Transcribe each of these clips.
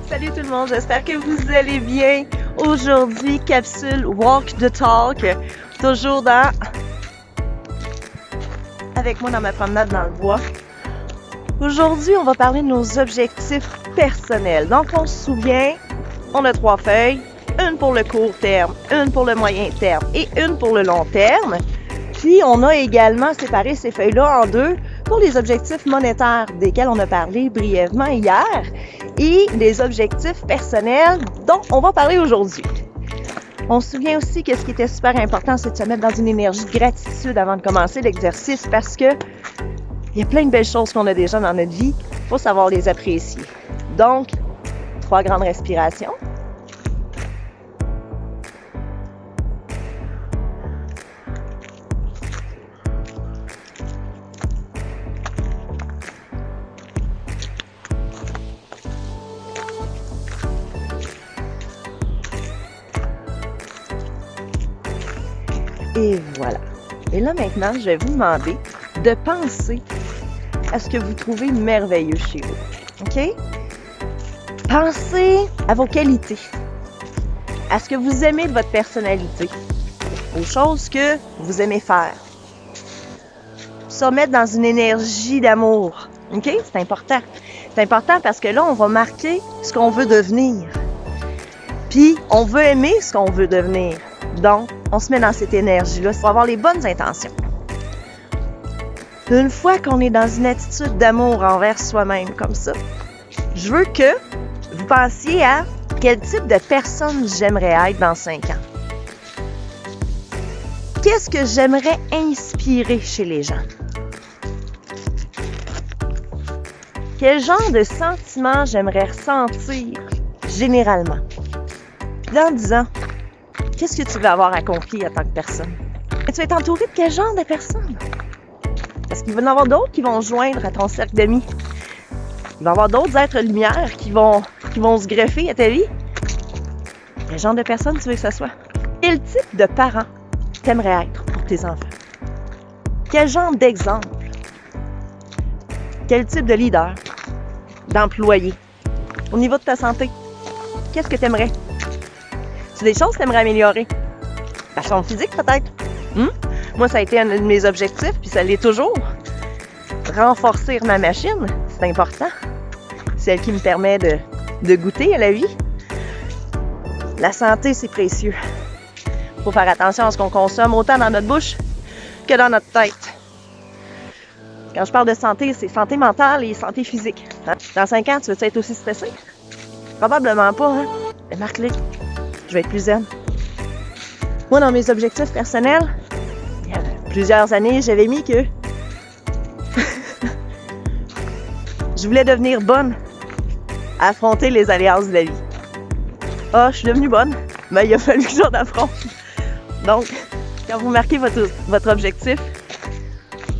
Salut tout le monde, j'espère que vous allez bien. Aujourd'hui, capsule Walk the Talk, toujours avec moi dans ma promenade dans le bois. Aujourd'hui, on va parler de nos objectifs personnels. Donc, on se souvient, on a 3 feuilles, une pour le court terme, une pour le moyen terme et une pour le long terme. Puis, on a également séparé ces feuilles-là en 2 pour les objectifs monétaires desquels on a parlé brièvement hier et les objectifs personnels dont on va parler aujourd'hui. On se souvient aussi que ce qui était super important, c'est de se mettre dans une énergie de gratitude avant de commencer l'exercice parce que il y a plein de belles choses qu'on a déjà dans notre vie, il faut savoir les apprécier. Donc, 3 grandes respirations. Et voilà. Et là maintenant, je vais vous demander de penser à ce que vous trouvez merveilleux chez vous. OK? Pensez à vos qualités, à ce que vous aimez de votre personnalité, aux choses que vous aimez faire. Se mettre dans une énergie d'amour. OK? C'est important. C'est important parce que là, on va marquer ce qu'on veut devenir. Puis, on veut aimer ce qu'on veut devenir. Donc, on se met dans cette énergie-là pour avoir les bonnes intentions. Une fois qu'on est dans une attitude d'amour envers soi-même comme ça, je veux que vous pensiez à quel type de personne j'aimerais être dans 5 ans. Qu'est-ce que j'aimerais inspirer chez les gens? Quel genre de sentiments j'aimerais ressentir généralement? Puis dans 10 ans, qu'est-ce que tu veux avoir accompli en tant que personne? Et tu vas être entouré de quel genre de personnes? Parce qu'il va y en avoir d'autres qui vont joindre à ton cercle d'amis. Il va y avoir d'autres êtres lumière qui vont se greffer à ta vie. Quel genre de personne tu veux que ce soit? Quel type de parent t'aimerais être pour tes enfants? Quel genre d'exemple? Quel type de leader? D'employé? Au niveau de ta santé, qu'est-ce que tu aimerais? C'est des choses que tu aimerais améliorer. Ta forme physique, peut-être. Moi, ça a été un de mes objectifs, puis ça l'est toujours. Renforcer ma machine, c'est important. C'est elle qui me permet de goûter à la vie. La santé, c'est précieux. Il faut faire attention à ce qu'on consomme, autant dans notre bouche que dans notre tête. Quand je parle de santé, c'est santé mentale et santé physique. Hein? Dans 5 ans, tu veux être aussi stressé? Probablement pas, hein? Mais marque-le. Je vais être plus zen. Moi, dans mes objectifs personnels, il y a plusieurs années, j'avais mis que je voulais devenir bonne à affronter les aléas de la vie. Ah, je suis devenue bonne, mais il a fallu que j'en affronte. Donc, quand vous marquez votre objectif,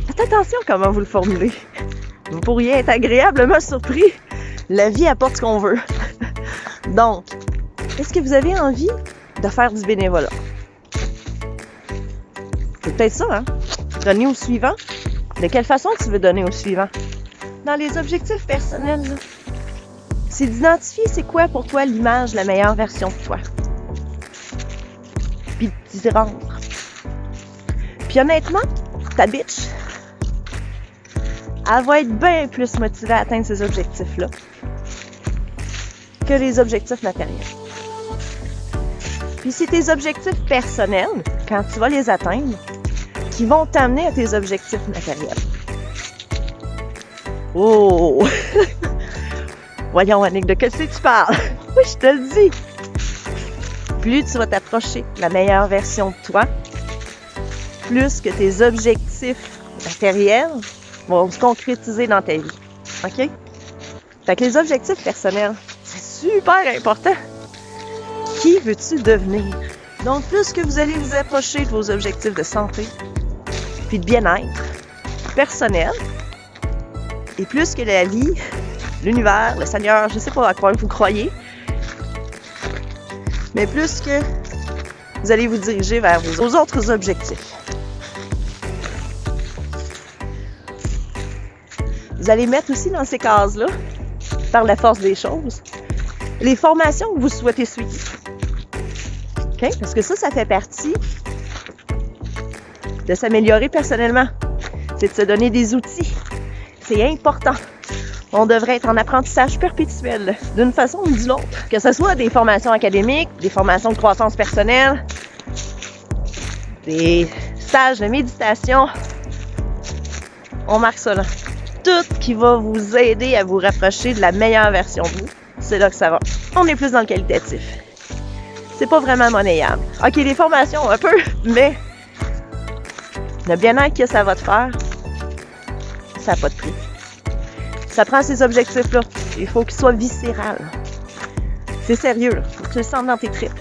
faites attention à comment vous le formulez. Vous pourriez être agréablement surpris. La vie apporte ce qu'on veut. Donc, est-ce que vous avez envie de faire du bénévolat? C'est peut-être ça, hein? Donner au suivant. De quelle façon tu veux donner au suivant? Dans les objectifs personnels, là, c'est d'identifier c'est quoi pour toi l'image, la meilleure version de toi. Puis d'y rendre. Puis honnêtement, ta bitch, elle va être bien plus motivée à atteindre ces objectifs-là que les objectifs matériels. Puis c'est tes objectifs personnels, quand tu vas les atteindre, qui vont t'amener à tes objectifs matériels. Oh! Voyons, Annick, de quel c'est que tu parles? Oui, je te le dis! Plus tu vas t'approcher de la meilleure version de toi, plus que tes objectifs matériels vont se concrétiser dans ta vie. OK? Fait que les objectifs personnels, c'est super important. Qui veux-tu devenir? Donc, plus que vous allez vous approcher de vos objectifs de santé, puis de bien-être personnel, et plus que la vie, l'univers, le Seigneur, je ne sais pas à quoi vous croyez, mais plus que vous allez vous diriger vers vos autres objectifs. Vous allez mettre aussi dans ces cases-là, par la force des choses, les formations que vous souhaitez suivre. OK? Parce que ça fait partie de s'améliorer personnellement. C'est de se donner des outils. C'est important. On devrait être en apprentissage perpétuel, d'une façon ou d'une autre. Que ce soit des formations académiques, des formations de croissance personnelle, des stages de méditation. On marque ça là. Tout qui va vous aider à vous rapprocher de la meilleure version de vous, c'est là que ça va. On est plus dans le qualitatif. C'est pas vraiment monnayable. OK, les formations un peu, mais le bien-être que ça va te faire, ça n'a pas de prix. Ça prend ces objectifs-là. Il faut qu'ils soient viscérales. C'est sérieux, là. Faut que tu le sentes dans tes tripes.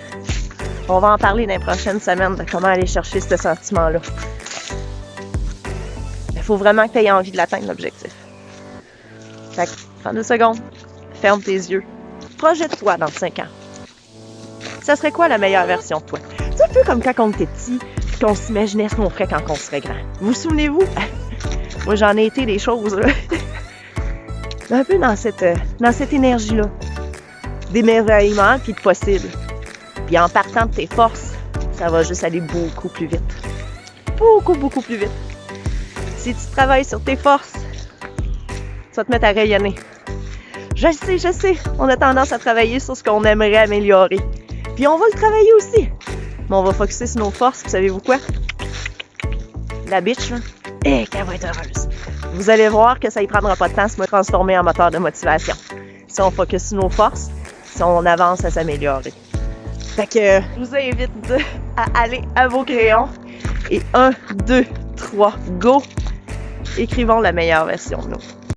On va en parler dans les prochaines semaines de comment aller chercher ce sentiment-là. Il faut vraiment que tu aies envie de l'atteindre, l'objectif. Fait que, prends 2 secondes, ferme tes yeux. Projette-toi dans 5 ans. Ça serait quoi la meilleure version de toi? C'est un peu comme quand on était petit, puis qu'on s'imaginait ce qu'on ferait quand on serait grand. Vous souvenez-vous? Moi, j'en ai été des choses, là. Un peu dans cette énergie-là. D'émerveillement puis de possible. Puis en partant de tes forces, ça va juste aller beaucoup plus vite. Beaucoup, beaucoup plus vite. Si tu travailles sur tes forces, tu vas te mettre à rayonner. Je sais, on a tendance à travailler sur ce qu'on aimerait améliorer. Puis on va le travailler aussi. Mais on va focusser sur nos forces, puis savez-vous quoi? La bitch, là, qu'elle va être heureuse. Vous allez voir que ça y prendra pas de temps de se transformer en moteur de motivation. Si on focus sur nos forces, si on avance à s'améliorer. Fait que je vous invite à aller à vos crayons et 1, 2, 3, go! Écrivons la meilleure version de nous.